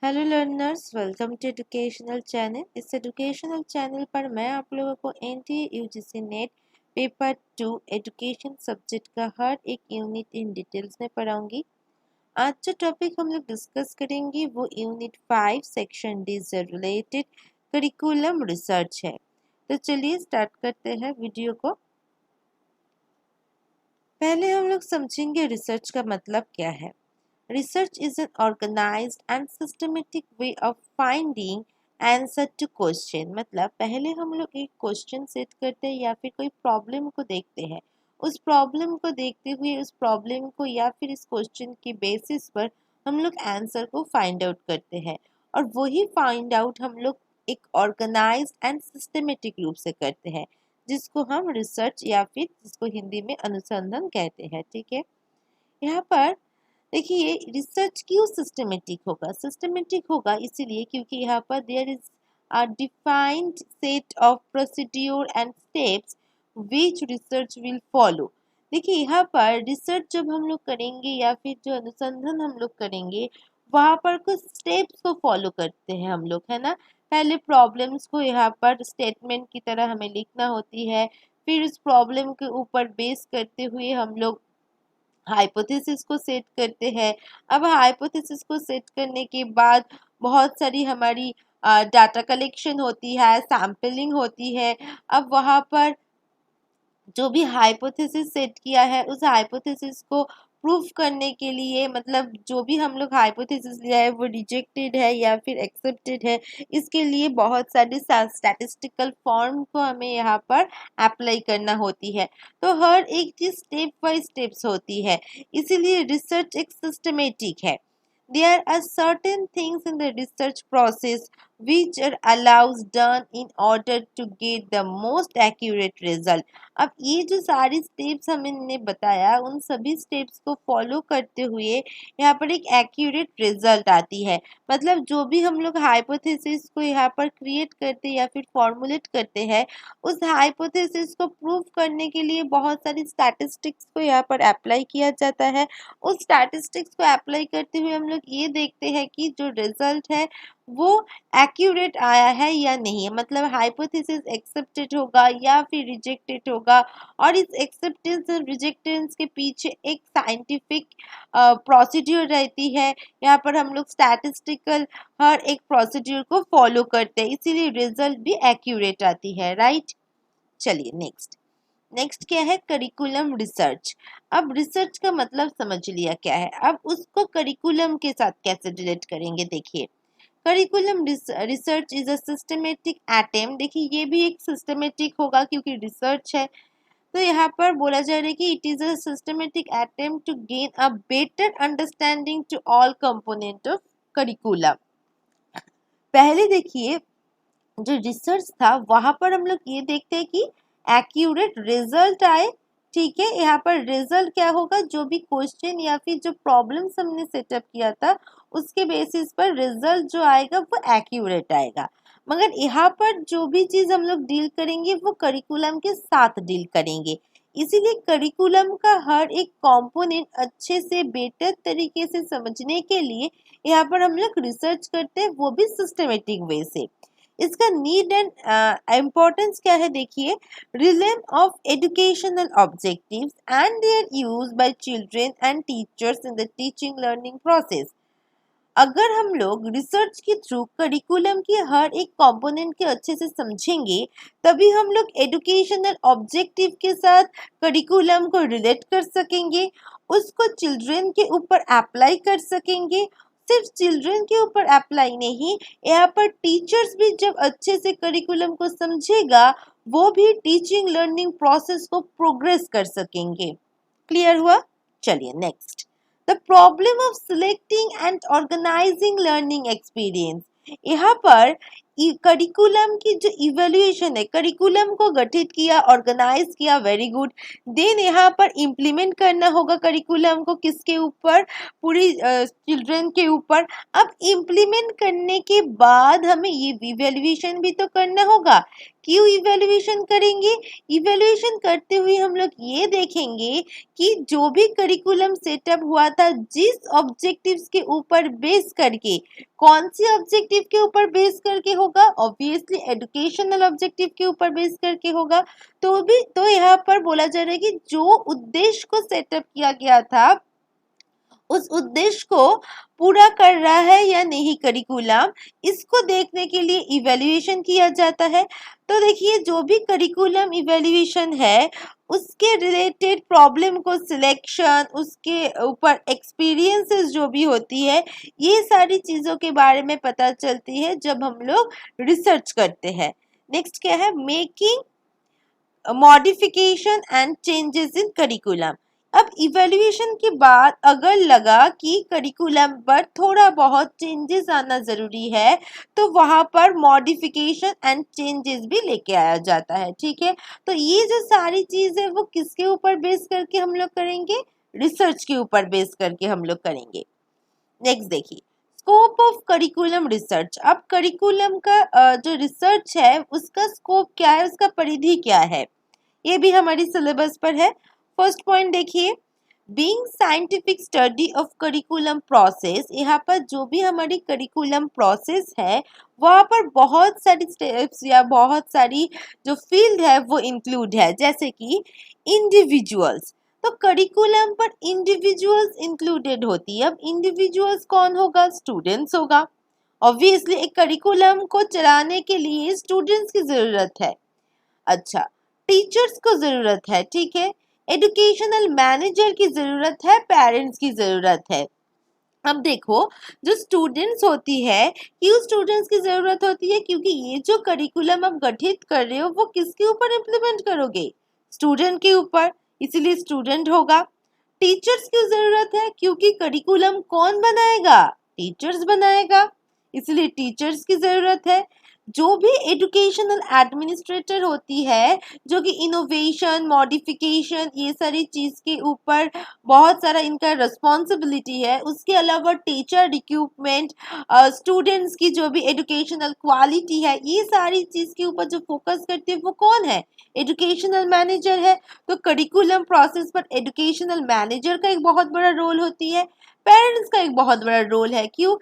Hello learners, welcome to educational channel. इस educational channel पर मैं आप लोगों को NTA UGC NET paper 2 education subject का हर एक यूनिट इन डिटेल्स में पढ़ाऊंगी। आज जो टॉपिक हम लोग डिस्कस करेंगे वो यूनिट 5 सेक्शन डी से रिलेटेड करिकुलम रिसर्च है। तो चलिए स्टार्ट करते हैं वीडियो को। पहले हम लोग समझेंगे रिसर्च का मतलब क्या है। Research is an organized and systematic way of finding answer to question। मतलब पहले हम लोग एक क्वेश्चन सेट करते हैं या फिर कोई प्रॉब्लम को देखते हैं। उस प्रॉब्लम को देखते हुए उस प्रॉब्लम को या फिर इस क्वेश्चन के बेसिस पर हम लोग आंसर को फाइंड आउट करते हैं, और वही फाइंड आउट हम लोग एक ऑर्गेनाइज्ड एंड सिस्टमेटिक रूप से करते हैं, जिसको हम रिसर्च या फिर जिसको हिंदी में अनुसंधान कहते हैं। ठीक है, यहाँ पर देखिए रिसर्च क्यों सिस्टमेटिक होगा। सिस्टमेटिक होगा इसीलिए क्योंकि यहाँ पर there is a defined set of procedure and steps which research will follow. देखिए यहाँ पर रिसर्च जब हम लोग करेंगे या फिर जो अनुसंधान हम लोग करेंगे वहाँ पर कुछ स्टेप्स को फॉलो करते हैं हम लोग, है ना। पहले प्रॉब्लम्स को यहाँ पर स्टेटमेंट की तरह हमें लिखना होती है, फिर उस प्रॉब्लम के ऊपर बेस करते हुए हम लोग हाइपोथेसिस को सेट करते हैं। अब हाइपोथेसिस को सेट करने के बाद बहुत सारी हमारी डाटा कलेक्शन होती है, सैम्पलिंग होती है। अब वहाँ पर जो भी हाइपोथेसिस सेट किया है उस हाइपोथेसिस को प्रूफ करने के लिए, मतलब जो भी हम लोग हाइपोथेसिस लिया है वो रिजेक्टेड है या फिर एक्सेप्टेड है, इसके लिए बहुत सारी स्टैटिस्टिकल फॉर्म को हमें यहाँ पर अप्लाई करना होती है। तो हर एक चीज स्टेप बाय स्टेप्स होती है, इसीलिए रिसर्च एक सिस्टमेटिक है। There are certain things in the research process which are allows done in order to get the most accurate result। अब ये जो सारी स्टेप्स हमने बताया उन सभी स्टेप्स को फॉलो करते हुए यहाँ पर एक एक्यूरेट रिजल्ट आती है। मतलब जो भी हम लोग हाइपोथेसिस को यहाँ पर क्रिएट करते या फिर फॉर्मुलेट करते हैं, उस हाइपोथेसिस को प्रूव करने के लिए बहुत सारी स्टैटिस्टिक्स को यहाँ पर अप्लाई किया जाता है। उस स्टैटिस्टिक्स को अप्लाई करते हुए हम लोग ये देखते हैं कि जो रिजल्ट है वो एक्यूरेट आया है या नहीं, मतलब हाइपोथेसिस एक्सेप्टेड होगा या फिर रिजेक्टेड होगा। और इस एक्सेप्टेंस और रिजेक्टेंस के पीछे एक साइंटिफिक प्रोसीड्यूर रहती है। यहाँ पर हम लोग स्टैटिस्टिकल हर एक प्रोसीड्यूर को फॉलो करते हैं, इसीलिए रिजल्ट भी एक्यूरेट आती है, राइट। चलिए नेक्स्ट क्या है, करिकुलम रिसर्च। अब रिसर्च का मतलब समझ लिया क्या है, अब उसको करिकुलम के साथ कैसे रिलेट करेंगे। देखिए curriculum research is a systematic attempt. देखिए ये भी एक सिस्टमेटिक होगा क्योंकि रिसर्च है, तो यहाँ पर बोला जा रहा है कि it is a systematic attempt to gain a better understanding to all component of curriculum. पहले देखिए जो रिसर्च था वहां पर हम लोग ये देखते हैं कि एक्यूरेट रिजल्ट आए। ठीक है, यहाँ पर रिजल्ट क्या होगा, जो भी क्वेश्चन या फिर जो प्रॉब्लम्स हमने सेटअप किया था उसके बेसिस पर रिजल्ट जो आएगा वो एक्यूरेट आएगा। मगर यहाँ पर जो भी चीज हम लोग डील करेंगे वो करिकुलम के साथ डील करेंगे, इसीलिए करिकुलम का हर एक कंपोनेंट अच्छे से बेटर तरीके से समझने के लिए यहाँ पर हम लोग रिसर्च करते हैं, वो भी सिस्टमेटिक वे से। इसका नीड एंड इम्पोर्टेंस क्या है, देखिए realm of educational objectives and their use by children and teachers in the teaching learning process. अगर हम लोग रिसर्च के थ्रू करिकुलम के हर एक कंपोनेंट के अच्छे से समझेंगे तभी हम लोग एजुकेशनल ऑब्जेक्टिव के साथ करिकुलम को रिलेट कर सकेंगे, उसको चिल्ड्रन के ऊपर अप्लाई कर सकेंगे। सिर्फ चिल्ड्रन के ऊपर अप्लाई नहीं, यहाँ पर टीचर्स भी जब अच्छे से करिकुलम को समझेगा वो भी टीचिंग लर्निंग प्रोसेस को प्रोग्रेस कर सकेंगे। क्लियर हुआ। चलिए next, the problem of selecting and organising learning experience. यहाँ पर करिकुलम की जो इवेल्युएशन है, करिकुलम को गठित किया, ऑर्गेनाइज किया, वेरी गुड। देन यहाँ पर इम्प्लीमेंट करना होगा करिकुलम को, किसके ऊपर, पूरी चिल्ड्रन के ऊपर। अब इम्प्लीमेंट करने के बाद हमें ये इवेल्युएशन भी तो करना होगा क्यों इवैल्यूएशन करेंगे? इवैल्यूएशन करते हुए हम लोग ये देखेंगे कि जो भी करिकुलम सेटअप हुआ था जिस ऑब्जेक्टिव्स के ऊपर बेस करके, कौन सी ऑब्जेक्टिव के ऊपर बेस करके होगा? ऑब्वियसली एजुकेशनल ऑब्जेक्टिव के ऊपर बेस करके होगा। तो यहाँ पर बोला जा रहा है कि जो उद्देश्य को सेटअप किया गया था उस उद्देश्य को पूरा कर रहा है या नहीं करिकुलम, इसको देखने के लिए इवैल्यूएशन किया जाता है। तो देखिए जो भी करिकुलम इवैल्यूएशन है उसके रिलेटेड प्रॉब्लम को सिलेक्शन, उसके ऊपर एक्सपीरियंसेस जो भी होती है, ये सारी चीज़ों के बारे में पता चलती है जब हम लोग रिसर्च करते हैं। नेक्स्ट क्या है? Making modification and changes in curriculum. अब इवैल्यूएशन के बाद अगर लगा कि करिकुलम पर थोड़ा बहुत चेंजेस आना ज़रूरी है तो वहाँ पर मॉडिफिकेशन एंड चेंजेस भी लेके आया जाता है। ठीक है, तो ये जो सारी चीज़ है वो किसके ऊपर बेस करके हम लोग करेंगे? रिसर्च के ऊपर बेस करके हम लोग करेंगे। नेक्स्ट देखिए, स्कोप ऑफ करिकुलम रिसर्च। अब करिकुलम का जो रिसर्च है उसका स्कोप क्या है, उसका परिधि क्या है, ये भी हमारी सिलेबस पर है। फर्स्ट पॉइंट देखिए, being scientific study of curriculum process. यहाँ पर जो भी हमारी करिकुलम प्रोसेस है वहाँ पर बहुत सारी स्टेप्स या बहुत सारी जो फील्ड है वो इंक्लूड है, जैसे कि इंडिविजुअल्स। तो करिकुलम पर इंडिविजुअल्स इंक्लूडेड होती है। अब इंडिविजुअल्स कौन होगा? स्टूडेंट्स होगा। ऑब्वियसली एक करिकुलम को चलाने के लिए स्टूडेंट्स की ज़रूरत है। अच्छा, टीचर्स को ज़रूरत है। ठीक है, एजुकेशनल मैनेजर की ज़रूरत है, पेरेंट्स की ज़रूरत है। अब देखो, जो स्टूडेंट्स होती है, क्यों स्टूडेंट्स की ज़रूरत होती है? क्योंकि ये जो करिकुलम आप गठित कर रहे हो वो किसके ऊपर इम्प्लीमेंट करोगे? स्टूडेंट के ऊपर, इसीलिए स्टूडेंट होगा। टीचर्स की ज़रूरत है क्योंकि करिकुलम कौन बनाएगा? टीचर्स बनाएगा, इसलिए टीचर्स की ज़रूरत है। जो भी एजुकेशनल एडमिनिस्ट्रेटर होती है जो कि इनोवेशन, मॉडिफिकेशन, ये सारी चीज़ के ऊपर बहुत सारा इनका रिस्पॉन्सिबिलिटी है। उसके अलावा टीचर रिक्रूटमेंट, स्टूडेंट्स की जो भी एजुकेशनल क्वालिटी है, ये सारी चीज़ के ऊपर जो फोकस करती है वो कौन है? एजुकेशनल मैनेजर है। तो करिकुलम प्रोसेस पर एजुकेशनल मैनेजर का एक बहुत बड़ा रोल होती है, पेरेंट्स का एक बहुत बड़ा रोल है। क्यों?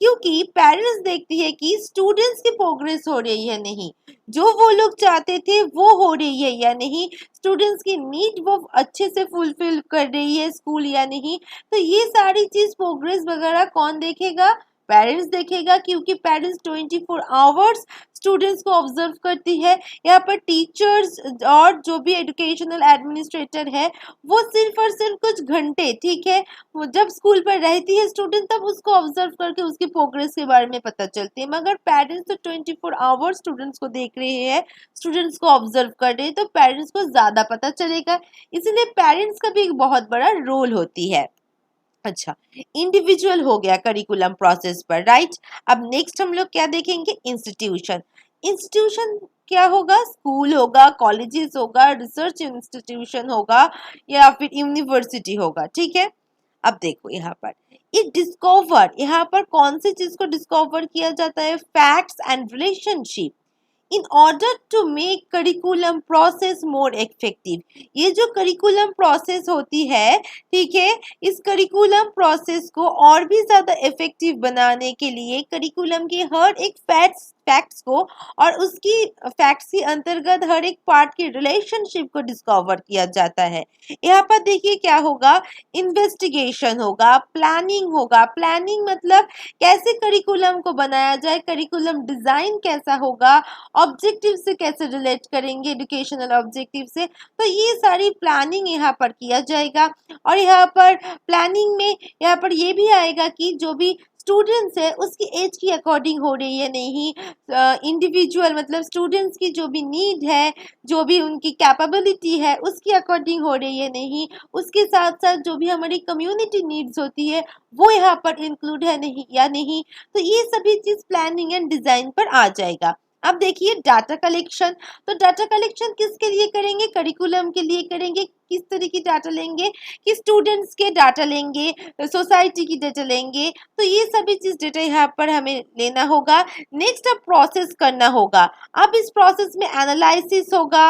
क्योंकि पेरेंट्स देखती है कि स्टूडेंट्स की प्रोग्रेस हो रही है नहीं, जो वो लोग चाहते थे वो हो रही है या नहीं, स्टूडेंट्स की नीड वो अच्छे से फुलफिल कर रही है स्कूल या नहीं। तो ये सारी चीज़ प्रोग्रेस वगैरह कौन देखेगा? पेरेंट्स देखेगा, क्योंकि पेरेंट्स 24 आवर्स स्टूडेंट्स को ऑब्जर्व करती है। यहाँ पर टीचर्स और जो भी एजुकेशनल एडमिनिस्ट्रेटर है वो सिर्फ और सिर्फ कुछ घंटे, ठीक है, वो जब स्कूल पर रहती है स्टूडेंट तब उसको ऑब्जर्व करके उसकी प्रोग्रेस के बारे में पता चलती है। मगर पेरेंट्स तो 24 आवर्स स्टूडेंट्स को देख रहे हैं, स्टूडेंट्स को ऑब्जर्व कर रहे हैं, तो पेरेंट्स को ज़्यादा पता चलेगा। इसीलिए पेरेंट्स का भी एक बहुत बड़ा रोल होती है। अच्छा, इंडिविजुअल हो गया करिकुलम प्रोसेस पर, राइट। अब नेक्स्ट हम लोग क्या देखेंगे? इंस्टीट्यूशन। इंस्टीट्यूशन क्या होगा? स्कूल होगा, कॉलेजेस होगा, रिसर्च इंस्टीट्यूशन होगा या फिर यूनिवर्सिटी होगा। ठीक है, अब देखो यहाँ पर ये डिस्कवर, यहाँ पर कौन सी चीज को डिस्कवर किया जाता है? Facts and relationship in order to make curriculum process more effective. ये जो करिकुलम प्रोसेस होती है, ठीक है, इस करिकुलम प्रोसेस को और भी ज़्यादा इफेक्टिव बनाने के लिए करिकुलम के हर एक फैक्ट्स को और उसकी फैक्ट्स के अंतर्गत हर एक पार्ट की रिलेशनशिप को डिस्कवर किया जाता है। यहाँ पर देखिए क्या होगा? इन्वेस्टिगेशन होगा, प्लानिंग होगा। प्लानिंग मतलब कैसे करिकुलम को बनाया जाए, करिकुलम डिज़ाइन कैसा होगा, ऑब्जेक्टिव से कैसे रिलेट करेंगे, एजुकेशनल ऑब्जेक्टिव से, तो ये सारी प्लानिंग यहाँ पर किया जाएगा। और यहाँ पर प्लानिंग में यहाँ पर ये भी आएगा कि जो भी स्टूडेंट्स है उसकी एज की अकॉर्डिंग हो रही है नहीं, इंडिविजुअल मतलब स्टूडेंट्स की जो भी नीड है, जो भी उनकी कैपेबिलिटी है उसकी अकॉर्डिंग हो रही है नहीं, उसके साथ साथ जो भी हमारी कम्युनिटी नीड्स होती है वो यहाँ पर इंक्लूड है नहीं या नहीं। तो ये सभी चीज़ प्लानिंग एंड डिज़ाइन पर आ जाएगा। अब देखिए डाटा कलेक्शन। तो डाटा कलेक्शन किसके लिए करेंगे? करिकुलम के लिए करेंगे। किस तरह की डाटा लेंगे कि स्टूडेंट्स के डाटा लेंगे, सोसाइटी की डाटा लेंगे, तो ये सभी चीज़ डाटा यहाँ पर हमें लेना होगा। नेक्स्ट अब प्रोसेस करना होगा। अब इस प्रोसेस में एनालिसिस होगा,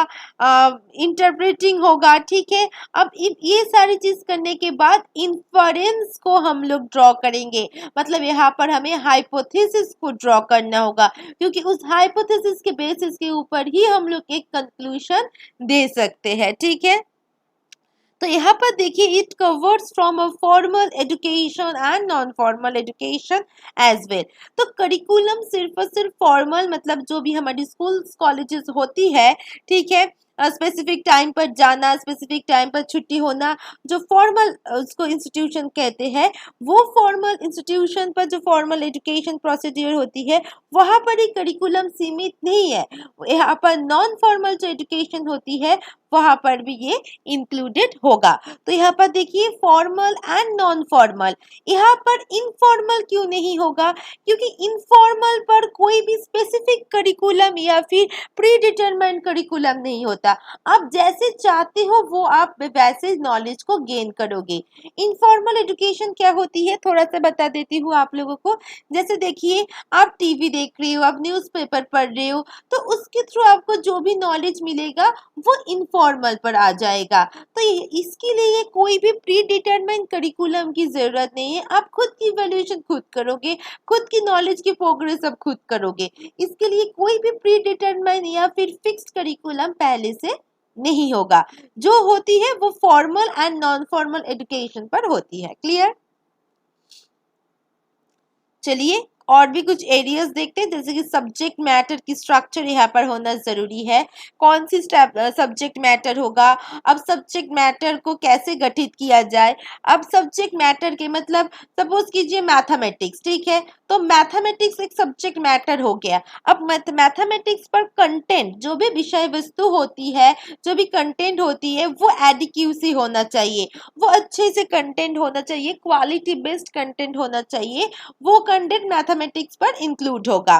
इंटरप्रेटिंग होगा, ठीक है। अब ये सारी चीज़ करने के बाद इन्फरेंस को हम लोग ड्रॉ करेंगे, मतलब यहाँ पर हमें हाइपोथेसिस को ड्रॉ करना होगा, क्योंकि उस हाइपोथेसिस के बेसिस के ऊपर ही हम लोग एक कंक्लूजन दे सकते हैं, ठीक है। तो यहाँ पर देखिए it covers from a formal education and non formal education as well. तो करिकुलम सिर्फ और सिर्फ फॉर्मल मतलब जो भी हमारी स्कूल्स कॉलेजेस होती है, ठीक है, स्पेसिफिक टाइम पर जाना, स्पेसिफिक टाइम पर छुट्टी होना, जो फॉर्मल उसको इंस्टीट्यूशन कहते हैं, वो फॉर्मल इंस्टीट्यूशन पर जो फॉर्मल एजुकेशन प्रोसीड्यूर होती है वहाँ पर ही करिकुलम सीमित नहीं है। यहाँ पर नॉन फॉर्मल जो एजुकेशन होती है वहाँ पर भी ये इंक्लूडेड होगा। तो यहाँ पर देखिए फॉर्मल एंड नॉन फॉर्मल, यहाँ पर इनफॉर्मल क्यों नहीं होगा, क्योंकि इनफॉर्मल पर कोई भी स्पेसिफिक करिकुलम या फिर प्री डिटरमाइंड करिकुलम नहीं होता। आप जैसे चाहते हो वो आप वैसे नॉलेज को गेन करोगे। इनफॉर्मल एजुकेशन क्या होती है थोड़ा सा बता देती हूँ आप लोगों को। जैसे देखिए आप टीवी देख रहे हो, आप न्यूज़पेपर पढ़ रहे हो, तो उसके थ्रू आपको जो भी नॉलेज मिलेगा वो इनफॉर्मल पर आ जाएगा। तो इसके लिए कोई भी प्री डिटरमाइंड करिकुलम की जरूरत नहीं है। आप खुद की इवैल्यूएशन खुद करोगे, खुद की नॉलेज की प्रोग्रेस आप खुद करोगे। इसके लिए कोई भी प्री डिटरमाइंड या फिर फिक्स्ड करिकुलम पहले से नहीं होगा। जो होती है वो formal and non formal education पर होती है। क्लियर? चलिए और भी कुछ एरियाज देखते हैं, जैसे कि सब्जेक्ट मैटर की स्ट्रक्चर यहाँ पर होना जरूरी है। कौन सी सब्जेक्ट मैटर होगा, अब सब्जेक्ट मैटर को कैसे गठित किया जाए। अब सब्जेक्ट मैटर के मतलब सपोज कीजिए मैथमेटिक्स, ठीक है, तो मैथमेटिक्स एक सब्जेक्ट मैटर हो गया। अब मैथमेटिक्स पर कंटेंट जो भी विषय वस्तु होती है, जो भी कंटेंट होती है वो एडिक्यूसी होना चाहिए, वो अच्छे से कंटेंट होना चाहिए, क्वालिटी बेस्ड कंटेंट होना चाहिए, वो कंटेंट मैथमेटिक्स पर इंक्लूड होगा।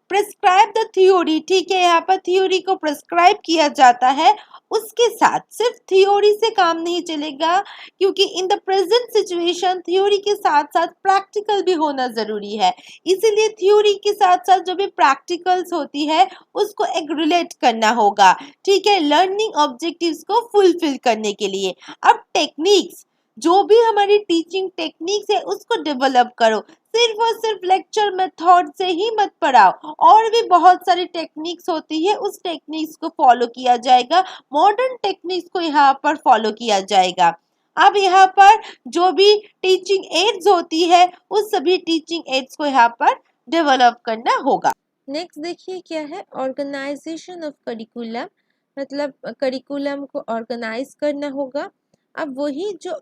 प्रिस्क्राइब द थ्योरी, ठीक है, यहाँ पर थ्योरी को प्रिस्क्राइब किया जाता है। उसके साथ सिर्फ थ्योरी से काम नहीं चलेगा, क्योंकि in the present situation theory के साथ साथ प्रैक्टिकल भी होना जरूरी है। इसीलिए थ्योरी के साथ साथ जो भी प्रैक्टिकल्स होती है उसको एक रिलेट करना होगा, ठीक है, लर्निंग ऑब्जेक्टिव्स को फुलफिल करने के लिए। अब टेक्निक्स, जो भी हमारी टीचिंग टेक्निक्स है उसको डेवलप करो। सिर्फ और सिर्फ लेक्चर मेथड से ही मत पढ़ाओ, और भी बहुत सारी टेक्निक्स होती है, उस टेक्निक्स को फॉलो किया जाएगा। मॉडर्न टेक्निक्स को यहाँ पर फॉलो किया जाएगा। अब यहाँ पर जो भी टीचिंग एड्स होती है उस सभी टीचिंग एड्स को यहाँ पर डेवलप करना होगा। नेक्स्ट देखिए क्या है, ऑर्गेनाइजेशन ऑफ करिकुलम, मतलब करिकुलम को ऑर्गेनाइज करना होगा। अब वही जो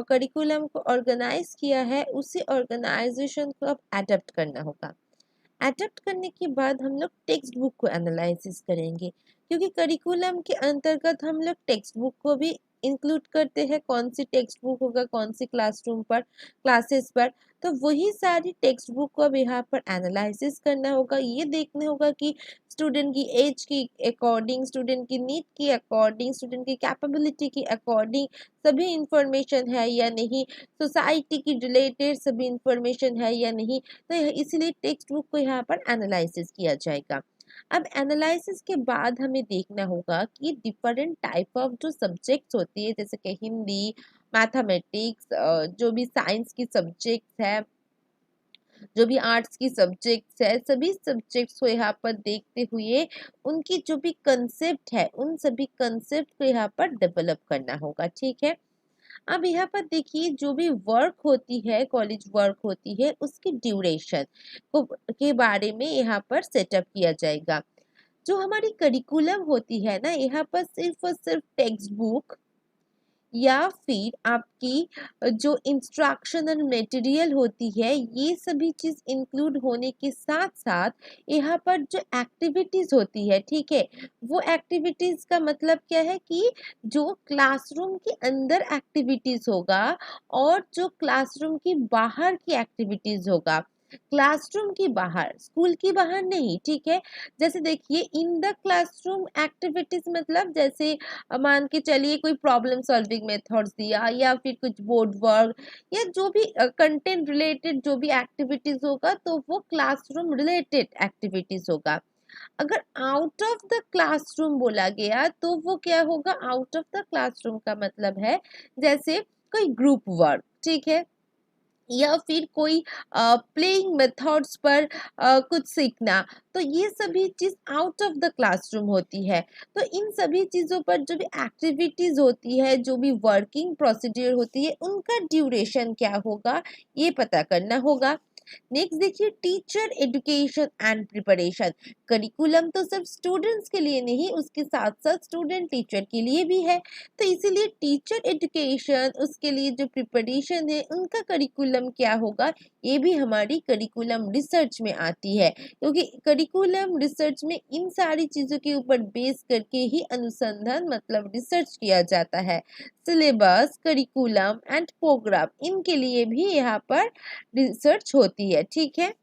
करिकुलम को ऑर्गेनाइज किया है उसी ऑर्गेनाइजेशन को अब एडप्ट करना होगा। एडप्ट करने के बाद हम लोग टेक्स्ट बुक को एनालिसिस करेंगे, क्योंकि करिकुलम के अंतर्गत हम लोग टेक्स्ट बुक को भी इंक्लूड करते हैं। कौन सी टेक्स्ट बुक होगा, कौन सी क्लासरूम पर, क्लासेस पर, तो वही सारी टेक्स्ट बुक को अब यहाँ पर एनालिसिस करना होगा। ये देखना होगा कि स्टूडेंट की एज की अकॉर्डिंग, स्टूडेंट की नीड की अकॉर्डिंग, स्टूडेंट की कैपेबिलिटी की अकॉर्डिंग सभी इंफॉर्मेशन है या नहीं, सोसाइटी की रिलेटेड सभी इंफॉर्मेशन है या नहीं। तो इसलिए टेक्स्ट बुक को यहाँ पर एनालिसिस किया जाएगा। अब एनालिसिस के बाद हमें देखना होगा कि डिफरेंट टाइप ऑफ जो सब्जेक्ट्स होती है, जैसे कि हिंदी, मैथमेटिक्स, जो भी साइंस की सब्जेक्ट्स है, जो भी आर्ट्स की सब्जेक्ट्स है, सभी सब्जेक्ट्स को यहाँ पर देखते हुए उनकी जो भी कंसेप्ट है उन सभी कंसेप्ट को यहाँ पर डेवलप करना होगा, ठीक है। अब यहाँ पर देखिए जो भी वर्क होती है, कॉलेज वर्क होती है, उसकी ड्यूरेशन को के बारे में यहाँ पर सेटअप किया जाएगा। जो हमारी करिकुलम होती है ना, यहाँ पर सिर्फ और सिर्फ टेक्स्ट बुक या फिर आपकी जो इंस्ट्रक्शनल मटेरियल होती है, ये सभी चीज़ इंक्लूड होने के साथ साथ यहाँ पर जो एक्टिविटीज़ होती है, ठीक है, वो एक्टिविटीज़ का मतलब क्या है कि जो क्लासरूम के अंदर एक्टिविटीज़ होगा और जो क्लासरूम की बाहर की एक्टिविटीज़ होगा, क्लासरूम के बाहर, स्कूल के बाहर नहीं, ठीक है। जैसे देखिए इन द क्लासरूम एक्टिविटीज मतलब जैसे मान के चलिए कोई प्रॉब्लम सॉल्विंग मेथड्स दिया या फिर कुछ बोर्ड वर्क या जो भी कंटेंट रिलेटेड जो भी एक्टिविटीज होगा तो वो क्लासरूम रिलेटेड एक्टिविटीज होगा। अगर आउट ऑफ द क्लासरूम बोला गया तो वो क्या होगा, आउट ऑफ द क्लासरूम का मतलब है जैसे कोई ग्रुप वर्क, ठीक है, या फिर कोई प्लेइंग मेथड्स पर कुछ सीखना, तो ये सभी चीज आउट ऑफ द क्लासरूम होती है। तो इन सभी चीजों पर जो भी एक्टिविटीज होती है, जो भी वर्किंग प्रोसीड्यूर होती है, उनका ड्यूरेशन क्या होगा ये पता करना होगा। नेक्स्ट देखिए teacher education and preparation. Curriculum तो सिर्फ स्टूडेंट्स के लिए नहीं, उसके साथ साथ स्टूडेंट टीचर के लिए भी है। तो इसीलिए टीचर एजुकेशन, उसके लिए जो प्रिपरेशन है उनका करिकुलम क्या होगा, ये भी हमारी करिकुलम रिसर्च में आती है, क्योंकि करिकुलम रिसर्च में इन सारी चीज़ों के ऊपर बेस करके ही अनुसंधान मतलब रिसर्च किया जाता है। सिलेबस, करिकुलम एंड प्रोग्राम, इनके लिए भी यहाँ पर रिसर्च होती है, ठीक है।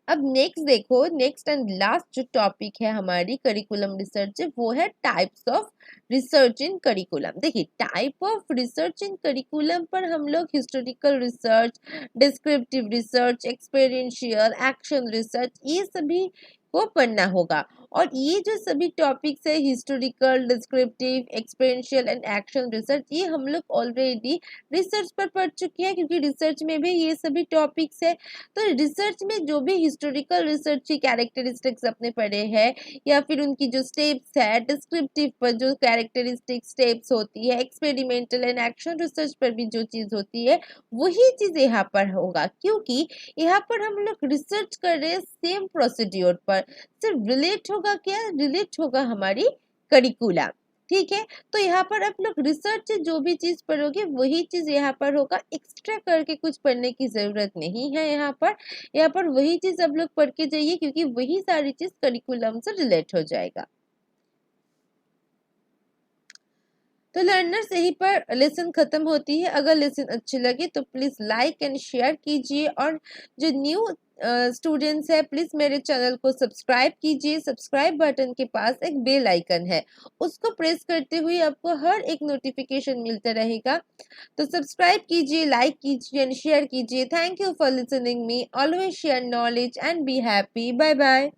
अब नेक्स्ट देखो, नेक्स्ट एंड लास्ट जो टॉपिक है हमारी करिकुलम रिसर्च वो है types of research in curriculum. देखिए type of research in curriculum पर हम लोग historical research, descriptive research, experiential, action research, ये सभी को पढ़ना होगा। और ये जो सभी टॉपिक्स है historical, descriptive, experiential and action research, ये हम लोग ऑलरेडी रिसर्च पर पढ़ चुके हैं, क्योंकि रिसर्च में भी ये सभी टॉपिक्स है। तो रिसर्च में जो भी हिस्टोरिकल रिसर्च की कैरेक्टरिस्टिक्स अपने पढ़े हैं या फिर उनकी जो स्टेप्स है, डिस्क्रिप्टिव पर जो कैरेक्टरिस्टिक स्टेप्स होती है, एक्सपेरिमेंटल एंड एक्शन रिसर्च पर भी जो चीज़ होती है वही चीज़ यहाँ पर होगा, क्योंकि यहाँ पर हम लोग रिसर्च कर रहे हैं सेम प्रोसीड्योर पर। सिर्फ रिलेट होगा क्या, रिलेट होगा हमारी करिकुलम, ठीक है। तो यहाँ पर आप लोग रिसर्च से जो भी चीज पढ़ोगे वही चीज यहाँ पर होगा, एक्स्ट्रा करके कुछ पढ़ने की जरूरत नहीं है। यहाँ पर वही चीज आप लोग पढ़ के जाइए, क्योंकि वही सारी चीज करिकुलम से रिलेट हो जाएगा। तो लर्नर्स यहीं पर लेसन खत्म होती है। अगर लेसन अच्छी लगे तो प्लीज लाइक एंड शेयर कीजिए, और जो न्यू स्टूडेंट्स है प्लीज मेरे चैनल को सब्सक्राइब कीजिए। सब्सक्राइब बटन के पास एक बेल आइकन है, उसको प्रेस करते हुए आपको हर एक नोटिफिकेशन मिलता रहेगा। तो सब्सक्राइब कीजिए, लाइक कीजिए एंड शेयर कीजिए। Thank you for listening me. Always share knowledge and be happy. Bye bye.